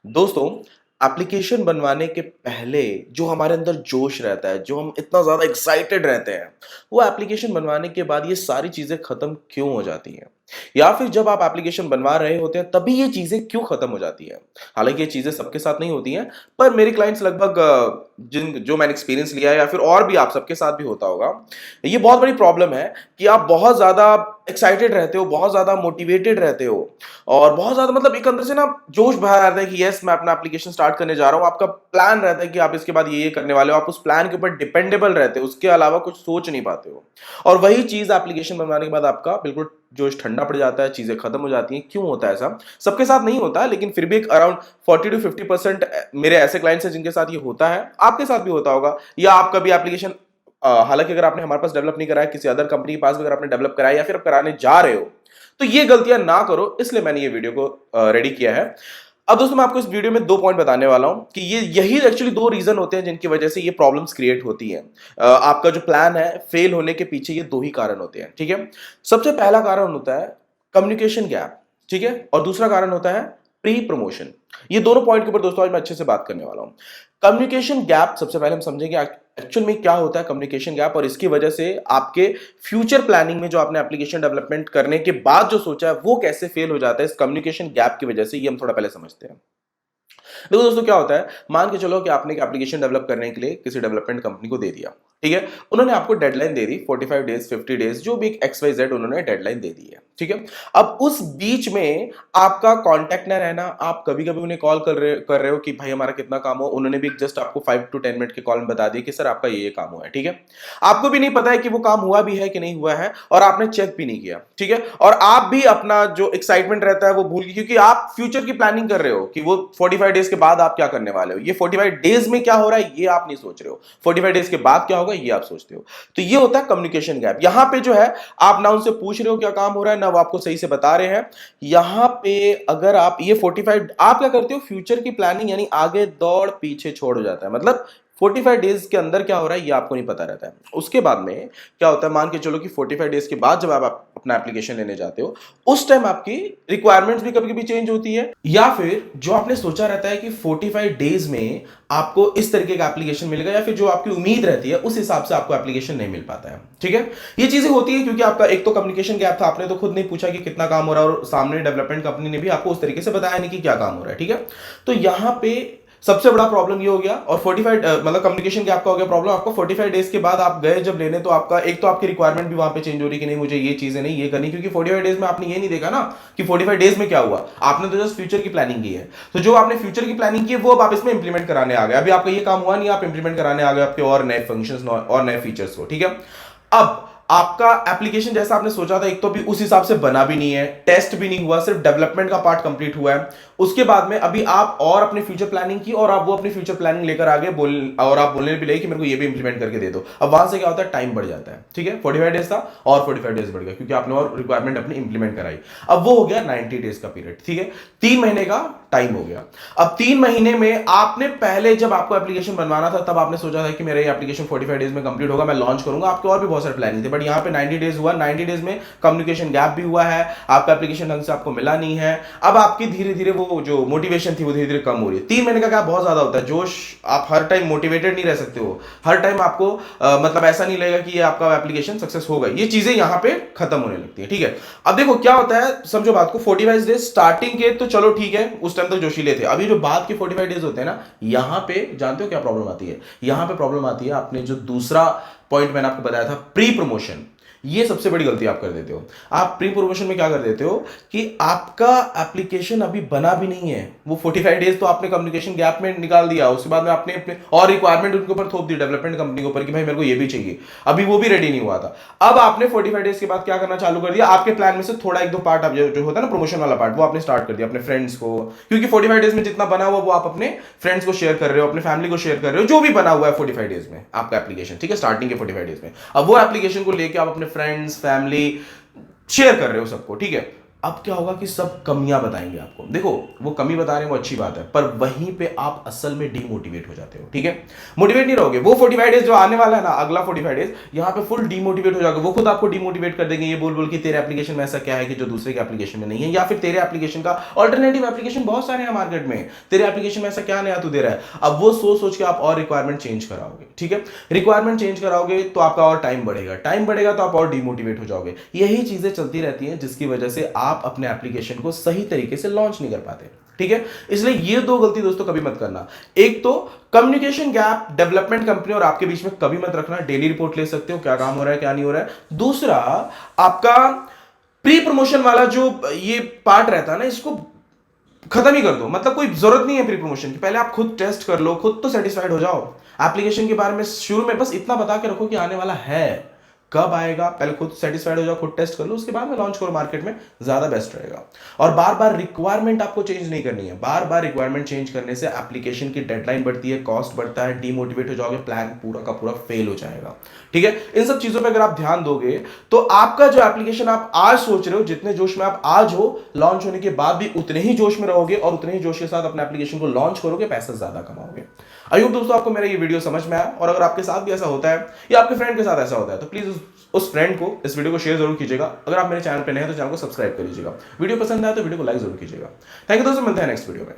दोस्तों, एप्लीकेशन बनवाने के पहले जो हमारे अंदर जोश रहता है, जो हम इतना ज़्यादा एक्साइटेड रहते हैं, वो एप्लीकेशन बनवाने के बाद ये सारी चीज़ें खत्म क्यों हो जाती हैं? या फिर जब आप एप्लीकेशन बनवा रहे होते हैं, तभी ये चीज़ें क्यों खत्म हो जाती हैं? हालाँकि ये चीज़ें सबके साथ नहीं होती हैं, पर मेरे क्लाइंट्स लगभग जिन जो मैंने एक्सपीरियंस लिया है या फिर और भी आप सबके साथ भी होता होगा, ये बहुत बड़ी प्रॉब्लम है कि आप बहुत ज़्यादा एक्साइटेड रहते हो, बहुत ज़्यादा मोटिवेटेड रहते हो और बहुत ज़्यादा मतलब एक अंदर से ना जोश भरा रहता है कि यस मैं अपना एप्लीकेशन स्टार्ट करने जा रहा हूँ। आपका प्लान रहता है कि आप इसके बाद ये करने वाले हो। आप उस प्लान के ऊपर डिपेंडेबल रहते हो, उसके अलावा कुछ सोच नहीं पाते हो। और वही चीज़ एप्लीकेशन बनवाने के बाद आपका बिल्कुल जोश ठंडा पड़ जाता है, चीज़ें खत्म हो जाती हैं। क्यों होता है ऐसा? सबके साथ नहीं होता है, लेकिन फिर भी एक अराउंड 40 टू 50% मेरे ऐसे क्लाइंट्स हैं जिनके साथ ये होता है। आपके साथ भी होता होगा या आप कभी एप्लीकेशन हालाँकि अगर आपने हमारे पास डेवलप नहीं कराया, किसी अदर कंपनी के पास भी अगर आपने डेवलप कराया या फिर आप कराने जा रहे हो, तो ये गलतियां ना करो, इसलिए मैंने ये वीडियो को रेडी किया है। अब दोस्तों मैं आपको इस वीडियो में 2 पॉइंट बताने वाला हूं कि ये यही एक्चुअली 2 रीजन होते हैं जिनकी वजह से ये प्रॉब्लम्स क्रिएट होती हैं। आपका जो प्लान है फेल होने के पीछे ये 2 ही कारण होते हैं, ठीक है? सबसे पहला कारण होता है कम्युनिकेशन गैप, ठीक है? और दूसरा कारण होता है प्री प्रमोशन। ये दोनों पॉइंट के ऊपर दोस्तों आज मैं अच्छे से बात करने वाला हूं। कम्युनिकेशन गैप सबसे पहले हम समझेंगे एक्चुअल में क्या होता है कम्युनिकेशन गैप और इसकी वजह से आपके फ्यूचर प्लानिंग में जो आपने एप्लीकेशन डेवलपमेंट करने के बाद जो सोचा है वो कैसे फेल हो जाता है इस कम्युनिकेशन गैप की वजह से, ये हम थोड़ा पहले समझते हैं। देखो दोस्तों क्या होता है, मान के चलो कि आपने एक एप्लीकेशन डेवलप करने के लिए किसी डेवलपमेंट कंपनी को दे दिया, ठीक है? उन्होंने आपको डेडलाइन दे दी 45 डेज 50 डेज जो भी एक XYZ उन्होंने डेडलाइन दे दी है, ठीक है? अब उस बीच में आपका कांटेक्ट ना रहना, आप कभी-कभी उन्हें कॉल कर रहे हो कि भाई हमारा कितना काम हो, उन्होंने भी जस्ट आपको 5 टू 10 मिनट के कॉल में बता दिया कि सर आपका ये काम हुआ है, ठीक है? आपको भी नहीं पता है कि वो काम हुआ भी है कि नहीं हुआ है और आपने चेक भी नहीं किया, ठीक है? और आप भी अपना जो एक्साइटमेंट रहता है वो भूल गए क्योंकि आप फ्यूचर की प्लानिंग कर रहे हो कि वो 45 डेज के बाद आप क्या करने वाले हो। ये 45 डेज में क्या हो रहा है ये आप नहीं सोच रहे हो, 45 डेज के बाद क्या होगा ये आप सोचते हो। तो ये होता है कम्युनिकेशन गैप। यहां पे जो है आप ना उनसे पूछ रहे हो क्या काम हो रहा है, ना वो आपको सही से बता रहे हैं। यहां पे अगर आप ये 45 आप क्या करते हो, फ्यूचर की प्लानिंग यानी आगे दौड़ पीछे छोड़ हो जाता है। मतलब 45 डेज के अंदर क्या हो रहा है ये आपको नहीं पता रहता है। उसके बाद में क्या होता है, मान के चलो कि 45 डेज के बाद जब आप अपना एप्लीकेशन लेने जाते हो, उस टाइम आपकी रिक्वायरमेंट्स भी कभी-कभी चेंज होती है या फिर जो आपने सोचा रहता है कि 45 डेज में आपको इस तरीके का एप्लीकेशन मिलेगा या फिर जो आपकी उम्मीद रहती है उस हिसाब से आपको एप्लीकेशन नहीं मिल पाता है, ठीक है? ये चीजें होती है क्योंकि आपका एक तो कम्युनिकेशन गैप था, आपने तो खुद नहीं पूछा कि कितना काम हो रहा है और सामने डेवलपमेंट कंपनी ने भी आपको उस तरीके से बताया नहीं कि क्या काम हो रहा है, ठीक है? तो यहां पे सबसे बड़ा प्रॉब्लम ये हो गया और 45 मतलब कम्युनिकेशन गैप का हो गया प्रॉब्लम। आपको 45 डेज के बाद आप गए जब लेने तो आपका एक तो आपकी रिक्वायरमेंट भी वहां पे चेंज हो रही कि नहीं मुझे ये चीजें नहीं ये करनी, क्योंकि 45 डेज में आपने ये नहीं देखा ना कि 45 डेज में क्या हुआ, आपने तो जस्ट फ्यूचर की प्लानिंग की है। तो जो आपने फ्यूचर की प्लानिंग की है वो अब आप इसमें इंप्लीमेंट कराने आ गए। अभी आपका ये काम हुआ नहीं, आप इंप्लीमेंट कराने आ गए आपके और नए फंक्शंस और नए फीचर्स को, ठीक है? अब आपका एप्लीकेशन जैसा आपने सोचा था एक तो भी उस हिसाब से बना भी नहीं है, टेस्ट भी नहीं हुआ, सिर्फ डेवलपमेंट का पार्ट कंप्लीट हुआ है। उसके बाद में अभी आप और अपने फ्यूचर प्लानिंग की और आप वो अपनी फ्यूचर प्लानिंग लेकर आगे और आप बोलने भी लगे कि मेरे को ये भी इंप्लीमेंट करके दे दो। अब वहां से क्या होता है, टाइम बढ़ जाता है, ठीक है? 45 डेज था और 45 डेज बढ़ गया क्योंकि आपने और रिक्वायरमेंट अपनी इंप्लीमेंट कराई। अब वो हो गया 90 डेज का पीरियड, ठीक है? 3 महीने का टाइम हो गया। अब 3 महीने में आपने पहले जब आपको एप्लीकेशन बनवाना था तब आपने सोचा था कि मेरा ये एप्लीकेशन 45 डेज में कंप्लीट होगा, मैं लॉन्च करूंगा, आपके और भी बहुत सारे प्लानिंग थे, बट यहाँ पे 90 डेज हुआ। 90 डेज में कम्युनिकेशन गैप भी हुआ है, आपका एप्लीकेशन ढंग से आपको मिला नहीं है। अब आपकी धीरे धीरे वो जो मोटिवेशन थी वो धीरे धीरे कम हो रही है। 3 महीने का गैप बहुत ज्यादा होता है, जोश, आप हर टाइम मोटिवेटेड नहीं रह सकते हो, हर टाइम आपको मतलब ऐसा नहीं लगेगा कि ये आपका एप्लीकेशन सक्सेस होगा। ये चीजें यहाँ पे खत्म होने लगती है, ठीक है? अब देखो क्या होता है, समझो बात को, 45 डेज स्टार्टिंग के तो चलो ठीक है, उस टाइम तक जोशीले थे। अभी जो बाद के 45 डेज होते हैं ना, यहां पे जानते हो क्या प्रॉब्लम आती है? यहां पे प्रॉब्लम आती है, आपने जो दूसरा पॉइंट मैंने आपको बताया था प्री प्रमोशन, ये सबसे बड़ी गलती आप कर देते हो। आप प्री प्रमोशन में क्या कर देते हो कि आपका एप्लीकेशन अभी बना भी नहीं है, वो 45 डेज तो आपने कम्युनिकेशन गैप में निकाल दिया, उसके बाद में आपने अपने और रिक्वायरमेंट उनके ऊपर थोप दी डेवलपमेंट कंपनी के ऊपर कि भाई मेरे को ये भी चाहिए, अभी वो भी रेडी नहीं हुआ था। अब आपने 45 डेज के बाद क्या करना चालू कर दिया, आपके प्लान में से थोड़ा एक दो पार्ट आप जो होता है ना प्रमोशन वाला पार्ट, वो आपने स्टार्ट कर दिया अपने फ्रेंड्स को, क्योंकि 45 डेज में जितना बना हुआ वो आप अपने फ्रेंड्स को शेयर कर रहे हो, अपने फैमिली को शेयर कर रहे हो, जो भी बना हुआ है 45 डेज में आपका एप्लीकेशन, ठीक है? स्टार्टिंग के 45 डेज में अब वो एप्लीकेशन को लेके आप अपने फ्रेंड्स फैमिली शेयर कर रहे हो सबको, ठीक है? अब क्या होगा कि सब कमियां बताएंगे आपको। देखो, वो कमी बता रहे हैं वो अच्छी बात है, पर वहीं पे आप असल में डीमोटिवेट हो जाते हो। ठीक है, मोटिवेट नहीं रहोगे। वो 45 डेज जो आने वाला है ना, अगला 45 डेज, यहाँ पे फुल डीमोटिवेट हो जाओगे। वो खुद आपको डीमोटिवेट कर देंगे, ये बोल बोल कि तेरे एप्लीकेशन में ऐसा क्या है कि जो दूसरे के एप्लीकेशन में नहीं है, या फिर तेरे एप्लीकेशन का ऑल्टरनेटिव एप्लीकेशन बहुत सारे हैं मार्केट में, तेरे एप्लीकेशन में ऐसा क्या नया तू दे रहा है। अब वो सोच सोच के आप और रिक्वायरमेंट चेंज कराओगे। ठीक है, रिक्वायरमेंट चेंज कराओगे तो आपका और टाइम बढ़ेगा, टाइम बढ़ेगा तो आप और डिमोटिवेट हो जाओगे। यही चीजें चलती रहती हैं जिसकी वजह से आप अपने एप्लीकेशन को सही तरीके से लॉन्च नहीं कर पाते। ठीक है, इसलिए ये दो गलती दोस्तों कभी मत करना। एक तो कम्युनिकेशन गैप डेवलपमेंट कंपनी और आपके बीच में कभी मत रखना। डेली रिपोर्ट ले सकते हो, क्या काम हो रहा है क्या नहीं हो रहा है। दूसरा, आपका प्री प्रमोशन वाला जो ये पार्ट रहता है ना, इसको खत्म ही कर दो। मतलब कोई जरूरत नहीं है प्री प्रमोशन की। पहले आप खुद टेस्ट कर लो, खुद तो सेटिस्फाइड हो जाओ। एप्लीकेशन के बारे में शुरू में बस इतना बता के रखो कि आने वाला है, कब आएगा, पहले खुद सेटिस्फाइड हो जाओ, खुद टेस्ट कर लो, उसके बाद में लॉन्च करो मार्केट में, ज्यादा बेस्ट रहेगा। और बार बार रिक्वायरमेंट आपको चेंज नहीं करनी है। बार बार रिक्वायरमेंट चेंज करने से एप्लीकेशन की डेडलाइन बढ़ती है, कॉस्ट बढ़ता है, डीमोटिवेट हो जाओगे, प्लान पूरा का पूरा फेल हो जाएगा। ठीक है, इन सब चीजों पर अगर आप ध्यान दोगे तो आपका जो एप्लीकेशन आप आज सोच रहे हो, जितने जोश में आप आज हो, लॉन्च होने के बाद भी उतने ही जोश में रहोगे और उतने ही जोश के साथ अपने एप्लीकेशन को लॉन्च करोगे, पैसा ज्यादा कमाओगे। आई होप दोस्तों आपको मेरा ये वीडियो समझ में आया, और अगर आपके साथ भी ऐसा होता है या आपके फ्रेंड के साथ ऐसा होता है तो प्लीज उस फ्रेंड को इस वीडियो को शेयर जरूर कीजिएगा। अगर आप मेरे चैनल पे नए हैं तो चैनल को सब्सक्राइब कर लीजिएगा। वीडियो पसंद आया तो वीडियो को लाइक जरूर कीजिएगा। थैंक यू दोस्तों, मिलते हैं नेक्स्ट वीडियो में।